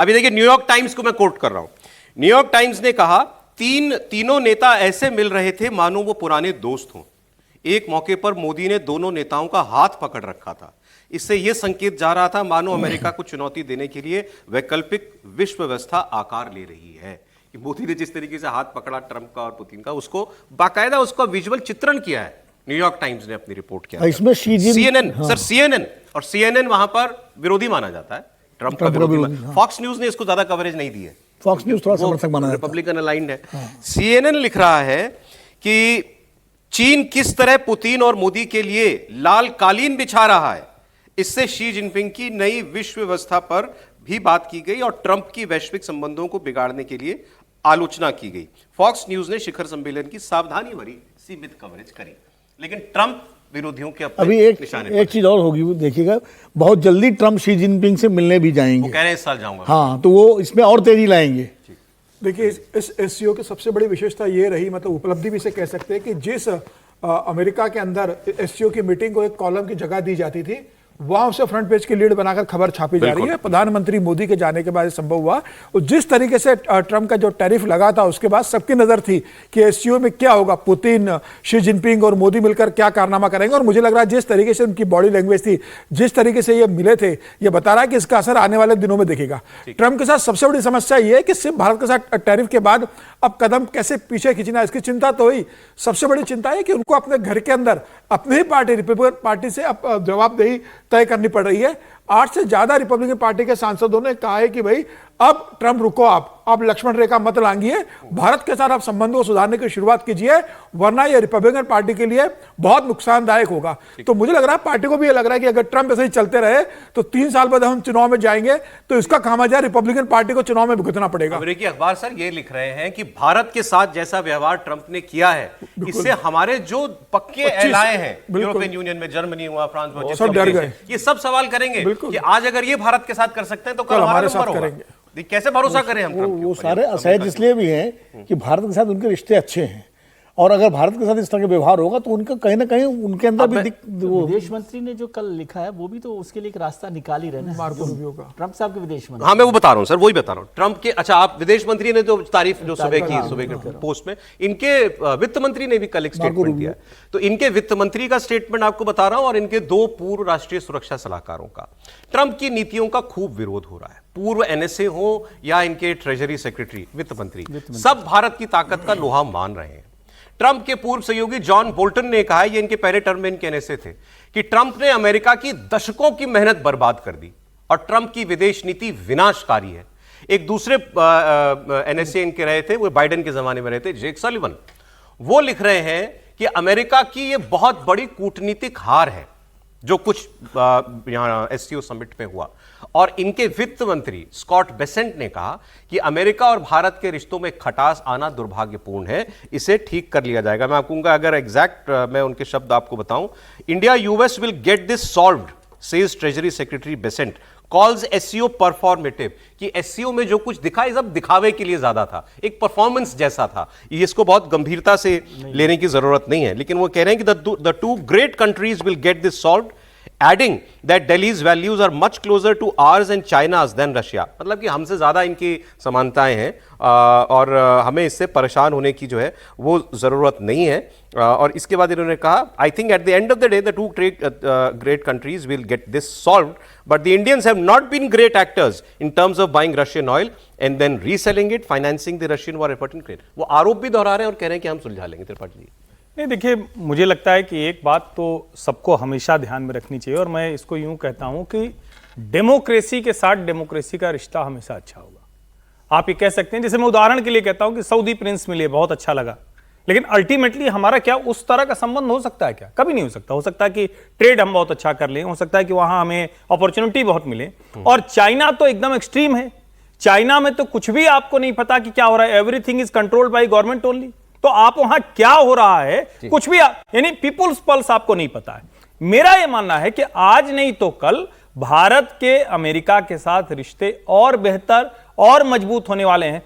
अभी देखिए, New York times को मैं कोट कर रहा हूं। न्यूयॉर्क टाइम्स ने कहा, तीनों नेता ऐसे मिल रहे थे मानो वो पुराने दोस्त हों। एक मौके पर मोदी ने दोनों नेताओं का हाथ पकड़ रखा था। इससे यह संकेत जा रहा था मानो अमेरिका को चुनौती देने के लिए वैकल्पिक विश्व व्यवस्था आकार ले रही है। कि मोदी ने जिस तरीके से हाथ पकड़ा ट्रंप का और पुतिन का, उसको बाकायदा उसका विजुअल चित्रण किया है न्यूयॉर्क टाइम्स ने अपनी रिपोर्ट किया। इसमें CNN, सर CNN, और CNN वहां पर विरोधी माना जाता है, ट्रंप का विरोधी। फॉक्स न्यूज ने इसको ज्यादा कवरेज नहीं दी है। फॉक्स न्यूज थोड़ा समर्थक माना जाता है, रिपब्लिकन अलाइंड है। CNN लिख रहा है कि चीन किस तरह पुतिन और मोदी के लिए लाल कालीन बिछा रहा है। इससे शी जिनपिंग की नई विश्व व्यवस्था पर भी बात की गई और ट्रंप की वैश्विक संबंधों को बिगाड़ने के लिए आलोचना की गई। फॉक्स न्यूज ने शिखर सम्मेलन की सावधानी भरी सीमित कवरेज करी, लेकिन ट्रंप विरोधियों के अभी एक चीज और होगी, वो देखिएगा, बहुत जल्दी ट्रंप शी जिनपिंग से मिलने भी जाएंगे। वो कह रहे हैं इस साल जाऊंगा। हाँ, तो वो इसमें और तेजी लाएंगे। देखिए, इस एससीओ की सबसे बड़ी विशेषता ये रही, मतलब उपलब्धि भी इसे कह सकते हैं, कि जिस अमेरिका के अंदर एससीओ की मीटिंग को एक कॉलम की जगह दी जाती थी, वहां उसे फ्रंट पेज की लीड बनाकर खबर छापी जा रही है। प्रधानमंत्री मोदी के जाने के बाद संभव हुआ। और जिस तरीके से ट्रंप का जो टैरिफ लगा था, उसके बाद सबकी नजर थी कि एससीओ में क्या होगा, पुतिन, शी जिनपिंग और मोदी मिलकर क्या कारनामा करेंगे। और मुझे लग रहा है जिस तरीके से उनकी बॉडी लैंग्वेज थी, जिस तरीके से ये मिले थे, ये बता रहा है कि इसका असर आने वाले दिनों में दिखेगा। ट्रंप के साथ सबसे बड़ी समस्या ये है कि सिर्फ भारत के साथ टैरिफ के बाद अब कदम कैसे पीछे खींचना, इसकी चिंता तो हुई। सबसे बड़ी चिंता है कि उनको अपने घर के अंदर अपनी ही पार्टी, रिपब्लिकन पार्टी से अब जवाबदेही तय करनी पड़ रही है। 8 से ज्यादा रिपब्लिकन पार्टी के सांसदों ने कहा है कि भाई अब ट्रंप रुको, आप लक्ष्मण रेखा मत लांघिए, भारत के साथ आप संबंधों को सुधारने की शुरुआत कीजिए, वरना यह रिपब्लिकन पार्टी के लिए बहुत नुकसानदायक होगा। तो मुझे लग रहा है, पार्टी को भी यह लग रहा है कि अगर ट्रंप ऐसे ही चलते रहे तो 3 साल बाद हम चुनाव में जाएंगे तो इसका खामियाजा रिपब्लिकन पार्टी को चुनाव में भुगतना पड़ेगा। अमेरिकी अखबार सर ये लिख रहे हैं कि भारत के साथ जैसा व्यवहार ट्रंप ने किया है, इससे हमारे जो पक्के एलाए हैं यूरोपियन यूनियन में, जर्मनी हुआ, फ्रांस हुआ, सब डर गए। ये सब सवाल करेंगे कि आज अगर ये भारत के साथ कर सकते हैं तो कल हमारे साथ करेंगे। कैसे भरोसा करें हम? वो सारे असहज इसलिए भी हैं कि भारत के साथ उनके रिश्ते अच्छे हैं, और अगर भारत के साथ इस तरह का व्यवहार होगा तो उनका कहीं ना कहीं उनके अंदर भी विदेश मंत्री ने जो कल लिखा है वो भी तो उसके लिए एक रास्ता निकाल ही रहे हैं, मार्को रूबियो का, ट्रंप साहब के विदेश मंत्री। हाँ, मैं वो बता रहा हूँ सर, वही बता रहा हूँ ट्रंप के। अच्छा, आप विदेश मंत्री ने जो तारीफ जो सुबह की, सुबह के पोस्ट में, इनके वित्त मंत्री ने भी कल एक स्टेटमेंट दिया है। तो इनके वित्त मंत्री का स्टेटमेंट आपको बता रहा हूं, और इनके 2 पूर्व राष्ट्रीय सुरक्षा सलाहकारों का। ट्रंप की नीतियों का खूब विरोध हो रहा है। पूर्व NSA हो या इनके ट्रेजरी सेक्रेटरी, वित्त मंत्री, सब भारत की ताकत का लोहा मान रहे हैं। ट्रंप के पूर्व सहयोगी जॉन बोल्टन ने कहा, ये इनके पहले टर्म में इनके NSA थे, कि ट्रंप ने अमेरिका की दशकों की मेहनत बर्बाद कर दी और ट्रंप की विदेश नीति विनाशकारी है। एक दूसरे NSA इनके रहे थे, वो बाइडेन के जमाने में रहे थे, जेक सलिवन, वो लिख रहे हैं कि अमेरिका की ये बहुत बड़ी कूटनीतिक हार है जो कुछ यहां SCO समिट में हुआ। और इनके वित्त मंत्री स्कॉट बेसेंट ने कहा कि अमेरिका और भारत के रिश्तों में खटास आना दुर्भाग्यपूर्ण है, इसे ठीक कर लिया जाएगा। मैं आपको अगर एग्जैक्ट मैं उनके शब्द आपको बताऊं, India US will get this solved, says treasury secretary Besant, calls SCO performative, कि SCO में जो कुछ दिखा ये सब दिखावे के लिए ज्यादा था, एक परफॉर्मेंस जैसा था। इसको बहुत गंभीरता से लेने की जरूरत नहीं है, लेकिन वो कह रहे हैं कि the 2 great countries will get this solved, adding that Delhi's values are much closer to ours and China's than Russia। मतलब कि हमसे ज्यादा इनकी समानताएं हैं और हमें इससे परेशान होने की जो है वो जरूरत नहीं है। और इसके बाद इन्होंने कहा, I think at the end of the day the 2 great countries will get this solved, but the Indians have not been great actors in terms of buying Russian oil and then reselling it, financing the Russian war effort in Ukraine। वो आरोप भी दोहरा रहे हैं और कह रहे हैं कि हम सुलझा लेंगे। त्रिपाठी जी, नहीं, देखिए, मुझे लगता है कि एक बात तो सबको हमेशा ध्यान में रखनी चाहिए, और मैं इसको यूं कहता हूं कि डेमोक्रेसी के साथ डेमोक्रेसी का रिश्ता हमेशा अच्छा होगा। आप ये कह सकते हैं, जैसे मैं उदाहरण के लिए कहता हूं कि सऊदी प्रिंस मिले, बहुत अच्छा लगा, लेकिन अल्टीमेटली हमारा क्या उस तरह का संबंध हो सकता है? क्या कभी नहीं हो सकता। हो सकता है कि ट्रेड हम बहुत अच्छा कर लें, हो सकता है कि वहां हमें अपॉर्चुनिटी बहुत मिले। और चाइना तो एकदम एक्सट्रीम है, चाइना में तो कुछ भी आपको नहीं पता कि क्या हो रहा है, everything is controlled by government only. तो आप वहां क्या हो रहा है कुछ भी यानी पीपुल्स पल्स आपको नहीं पता है। मेरा यह मानना है कि आज नहीं तो कल भारत के अमेरिका के साथ रिश्ते और बेहतर और मजबूत होने वाले हैं।